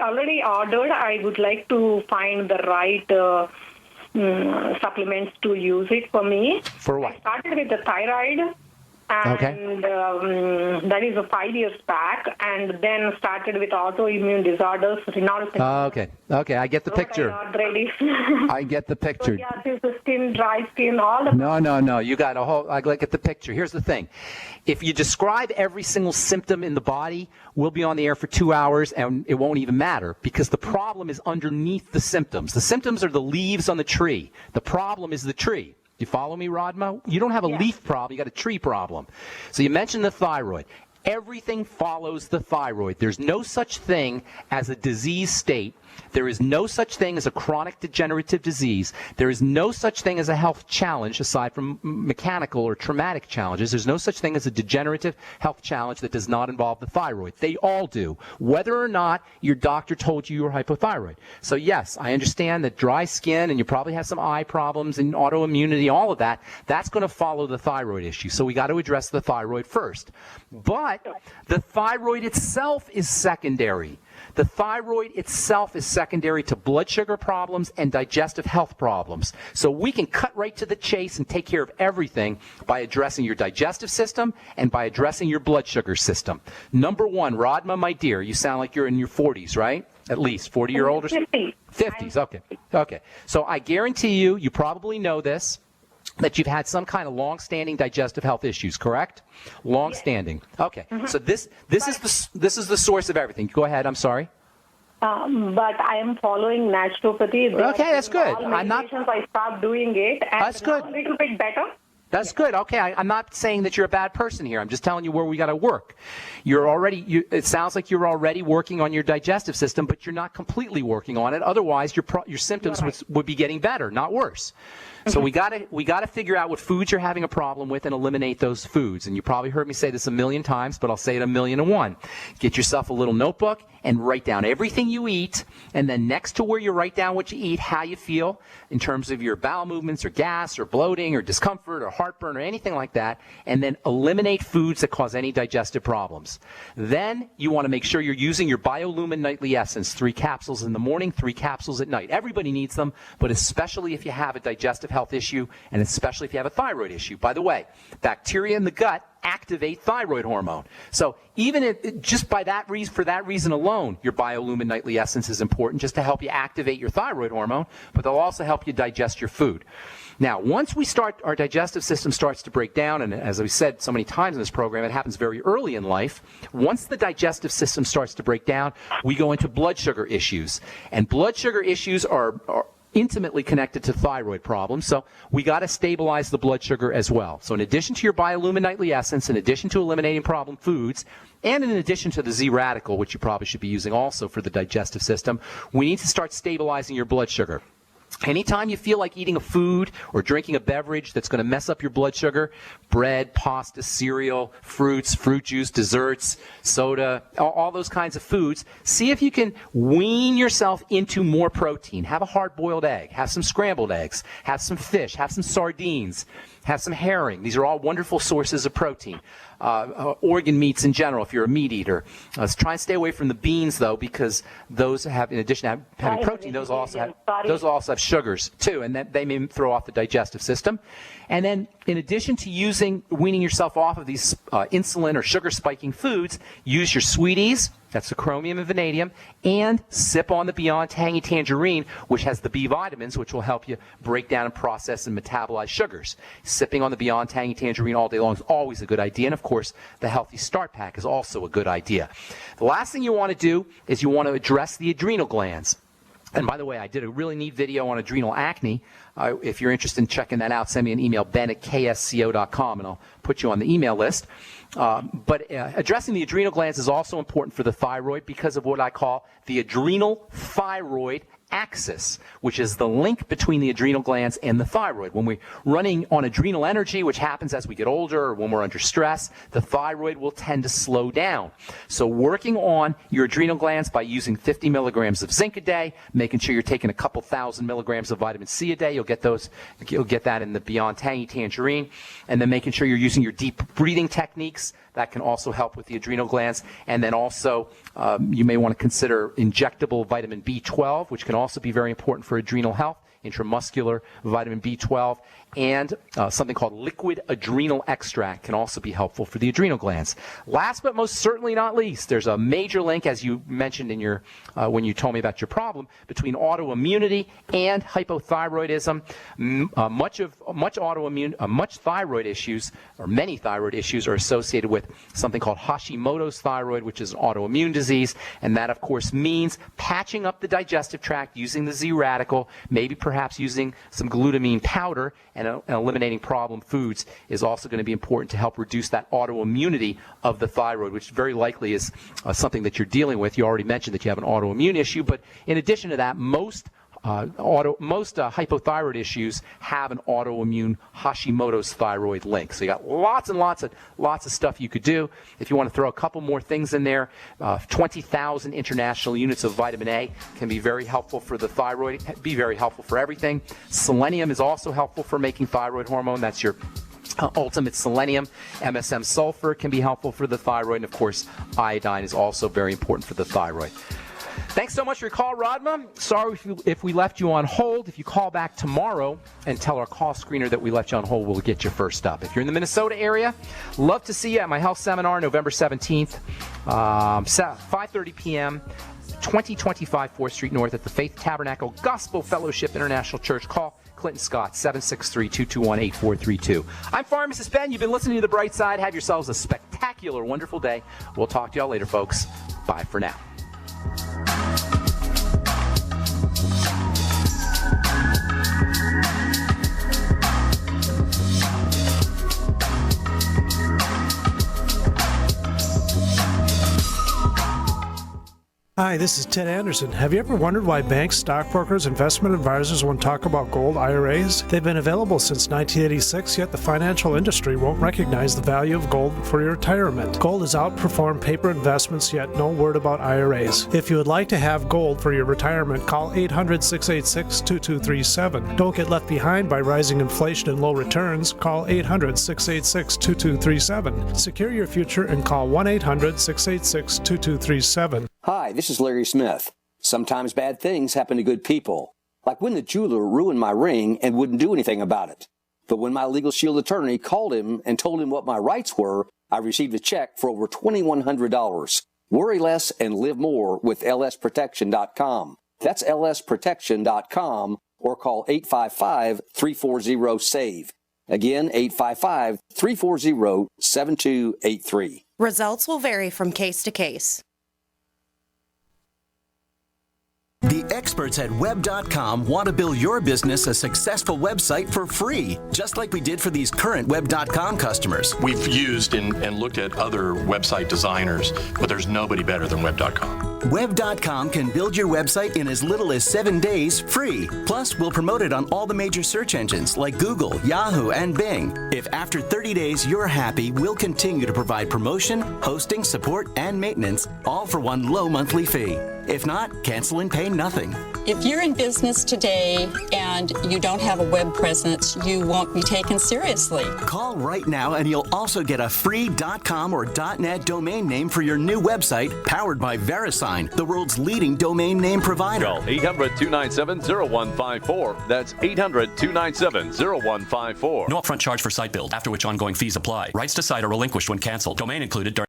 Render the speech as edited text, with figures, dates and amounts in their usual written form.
I already ordered. I would like to find the right supplements to use it for me. For what? I started with the thyroid. And that is 5 years back, and then started with autoimmune disorders, renal. Okay, I get the picture. I get the picture. Psoriasis, skin, dry skin, all the. No. You got a whole. I get the picture. Here's the thing: if you describe every single symptom in the body, we'll be on the air for 2 hours, and it won't even matter because the problem is underneath the symptoms. The symptoms are the leaves on the tree. The problem is the tree. You follow me, Radma? You don't have a leaf problem. You got a tree problem. So you mentioned the thyroid. Everything follows the thyroid. There's no such thing as a disease state. There is no such thing as a chronic degenerative disease. There is no such thing as a health challenge aside from mechanical or traumatic challenges. There's no such thing as a degenerative health challenge that does not involve the thyroid. They all do, whether or not your doctor told you you were hypothyroid. So yes, I understand that dry skin and you probably have some eye problems and autoimmunity, all of that, that's going to follow the thyroid issue. So we got to address the thyroid first. But the thyroid itself is secondary. The thyroid itself is secondary to blood sugar problems and digestive health problems. So we can cut right to the chase and take care of everything by addressing your digestive system and by addressing your blood sugar system. Number one, Radma, my dear, you sound like you're in your 40s, right? At least 40-year-old or 50s, okay. So I guarantee you probably know this, that you've had some kind of long-standing digestive health issues, correct? Long-standing. Okay. So this is the source of everything. Go ahead. I'm sorry. But I am following naturopathy. Okay, that's good. I stopped doing it, and that's good. Now a little bit better. That's good. Okay, I'm not saying that you're a bad person here. I'm just telling you where we got to work. It sounds like you're already working on your digestive system, but you're not completely working on it. Otherwise, your symptoms would be getting better, not worse. So we got to figure out what foods you're having a problem with and eliminate those foods. And you probably heard me say this a million times, but I'll say it 1,000,001. Get yourself a little notebook and write down everything you eat, and then next to where you write down what you eat, how you feel in terms of your bowel movements or gas or bloating or discomfort or heartburn or anything like that, and then eliminate foods that cause any digestive problems. Then you want to make sure you're using your Biolumin Nightly Essence, 3 capsules in the morning, 3 capsules at night. Everybody needs them, but especially if you have a digestive health issue, and especially if you have a thyroid issue. By the way, bacteria in the gut activate thyroid hormone. So even just by that reason, for that reason alone, your Biolumin Nightly Essence is important just to help you activate your thyroid hormone, but they'll also help you digest your food. Now, once our digestive system starts to break down, and as we said so many times in this program, it happens very early in life. Once the digestive system starts to break down, we go into blood sugar issues. And blood sugar issues are intimately connected to thyroid problems, so we got to stabilize the blood sugar as well. So in addition to your Biolumin Nightly Essence, in addition to eliminating problem foods, and in addition to the Z-Radical, which you probably should be using also for the digestive system, we need to start stabilizing your blood sugar. Anytime you feel like eating a food or drinking a beverage that's going to mess up your blood sugar, bread, pasta, cereal, fruits, fruit juice, desserts, soda, all those kinds of foods, see if you can wean yourself into more protein. Have a hard-boiled egg. Have some scrambled eggs. Have some fish. Have some sardines. Have some herring. These are all wonderful sources of protein. Organ meats in general, if you're a meat eater. Let's try and stay away from the beans, though, because those have, in addition to having protein, those also have sugars, too, and they may throw off the digestive system. And then, in addition to weaning yourself off of these insulin or sugar-spiking foods, use your sweeties, that's the chromium and vanadium, and sip on the Beyond Tangy Tangerine, which has the B vitamins, which will help you break down and process and metabolize sugars. Sipping on the Beyond Tangy Tangerine all day long is always a good idea, and of course, the Healthy Start Pack is also a good idea. The last thing you want to do is you want to address the adrenal glands. And by the way, I did a really neat video on adrenal acne. If you're interested in checking that out, send me an email, ben@ksco.com, and I'll put you on the email list. But addressing the adrenal glands is also important for the thyroid because of what I call the adrenal thyroid axis, which is the link between the adrenal glands and the thyroid. When we're running on adrenal energy, which happens as we get older or when we're under stress, the thyroid will tend to slow down. So working on your adrenal glands by using 50 milligrams of zinc a day, making sure you're taking a couple thousand milligrams of vitamin C a day, you'll get that in the Beyond Tangy Tangerine, and then making sure you're using your deep breathing techniques. That can also help with the adrenal glands. And then also, you may want to consider injectable vitamin B12, which can also be very important for adrenal health, intramuscular vitamin B12, and something called liquid adrenal extract can also be helpful for the adrenal glands. Last but most certainly not least, there's a major link, as you mentioned in your when you told me about your problem, between autoimmunity and hypothyroidism. Much thyroid issues, or many thyroid issues, are associated with something called Hashimoto's thyroid, which is an autoimmune disease, and that of course means patching up the digestive tract using the Z radical, maybe perhaps using some glutamine powder, and eliminating problem foods is also going to be important to help reduce that autoimmunity of the thyroid, which very likely is something that you're dealing with. You already mentioned that you have an autoimmune issue, but in addition to that, most hypothyroid issues have an autoimmune Hashimoto's thyroid link. So you got lots and lots of stuff you could do. If you want to throw a couple more things in there, 20,000 international units of vitamin A can be very helpful for the thyroid, be very helpful for everything. Selenium is also helpful for making thyroid hormone. That's your ultimate selenium. MSM sulfur can be helpful for the thyroid. And of course, iodine is also very important for the thyroid. Thanks so much for your call, Radma. Sorry if we left you on hold. If you call back tomorrow and tell our call screener that we left you on hold, we'll get you first up. If you're in the Minnesota area, love to see you at my health seminar November 17th, 5:30 p.m., 2025 4th Street North at the Faith Tabernacle Gospel Fellowship International Church. Call Clinton Scott, 763-221-8432. I'm Pharmacist Ben. You've been listening to The Bright Side. Have yourselves a spectacular, wonderful day. We'll talk to y'all later, folks. Bye for now. Hi, this is Ted Anderson. Have you ever wondered why banks, stockbrokers, investment advisors won't talk about gold IRAs? They've been available since 1986, yet the financial industry won't recognize the value of gold for your retirement. Gold has outperformed paper investments, yet no word about IRAs. If you would like to have gold for your retirement, call 800-686-2237. Don't get left behind by rising inflation and low returns. Call 800-686-2237. Secure your future and call 1-800-686-2237. Hi, this is Larry Smith. Sometimes bad things happen to good people, like when the jeweler ruined my ring and wouldn't do anything about it. But when my Legal Shield attorney called him and told him what my rights were, I received a check for over $2,100. Worry less and live more with lsprotection.com. That's lsprotection.com, or call 855-340-SAVE. Again, 855-340-7283. Results will vary from case to case. The experts at Web.com want to build your business a successful website for free, just like we did for these current Web.com customers. We've used and looked at other website designers, but there's nobody better than Web.com. Web.com can build your website in as little as 7 days free. Plus, we'll promote it on all the major search engines like Google, Yahoo, and Bing. If after 30 days you're happy, we'll continue to provide promotion, hosting, support, and maintenance, all for one low monthly fee. If not, cancel and pay nothing. If you're in business today and you don't have a web presence, you won't be taken seriously. Call right now and you'll also get a free .com or .net domain name for your new website, powered by VeriSign, the world's leading domain name provider. Call 800-297-0154. That's 800-297-0154. No upfront charge for site build, after which ongoing fees apply. Rights to site are relinquished when canceled. Domain included during